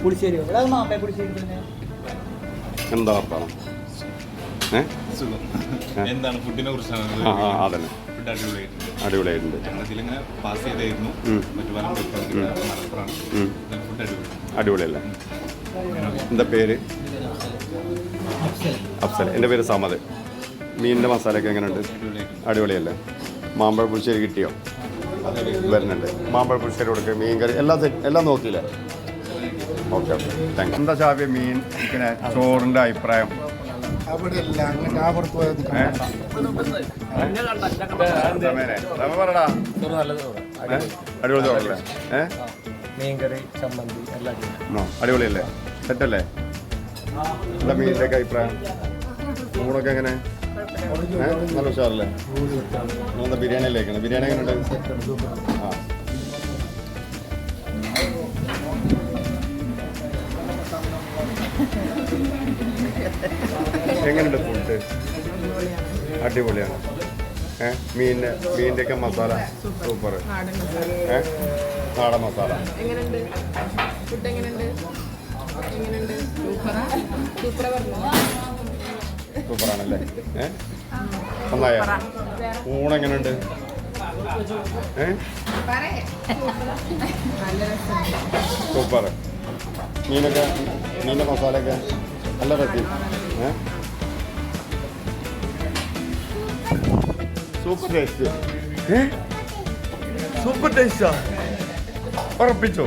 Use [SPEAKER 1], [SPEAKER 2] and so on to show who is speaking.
[SPEAKER 1] പുളിശ്ശേരി അത് മാമ്പഴ പുളിശ്ശേരി തന്നെ.
[SPEAKER 2] എന്താ വർത്താനം?
[SPEAKER 3] എന്താണ് ഫുഡിനെ കുറിച്ചാണ്?
[SPEAKER 2] അതന്നെ
[SPEAKER 3] ഫുഡ് അടിപൊളിയായിട്ടുണ്ട്.
[SPEAKER 2] അടിപൊളിയായിട്ടുണ്ട്.
[SPEAKER 3] ഞങ്ങളിതിലിങ്ങനെ പാസ് ചെയ്തായിരുന്നു. മറ്റു പല മലപ്പുറമാണ്. ഫുഡ് അടിപൊളി.
[SPEAKER 2] അടിപൊളിയല്ലേ? എന്താ പേര്? അഫ്സൽ. എൻ്റെ പേര് സമദ്. മീനിൻ്റെ മസാലയൊക്കെ എങ്ങനെയുണ്ട്? അടിപൊളിയല്ലേ? മാമ്പഴ പുളിശ്ശേരി കിട്ടിയോ? വരുന്നുണ്ട്. മാമ്പഴ പുളിശ്ശേരി കൊടുക്കുക, മീൻ കറി എല്ലാം നോക്കിയില്ലേ? Okay okay thank you. എന്താ ഷാഫി മീൻ പിന്നെ ചോറിൻ്റെ അഭിപ്രായം? പറടാ. അടിപൊളി ചോറല്ലേ?
[SPEAKER 1] മീൻകറി ചമ്മന്തി എല്ലാം
[SPEAKER 2] അടിപൊളിയല്ലേ? സെറ്റല്ലേ? എന്താ മീനിൻ്റെ ഒക്കെ അഭിപ്രായം? ഊണൊക്കെ എങ്ങനെ? നല്ല ഉഷാറല്ലേ? നിങ്ങളെന്താ ബിരിയാണിയിലേക്കാണ്? ബിരിയാണി എങ്ങനെയുണ്ട്? ആ എങ്ങനെയുണ്ട് ഫുഡ്? അടിപൊളിയാണ്. മീനിൻ്റെ ഒക്കെ മസാല സൂപ്പർ. നാടൻ മസാല സൂപ്പറാണല്ലേ? നന്നായ ഊണെങ്ങനെയുണ്ട്? സൂപ്പർ. മീനിൻ്റെ മസാലയൊക്കെ നല്ല രസം. Super taste. സൂപ്പർ ടേസ്റ്റാ? ഉറപ്പിച്ചോ?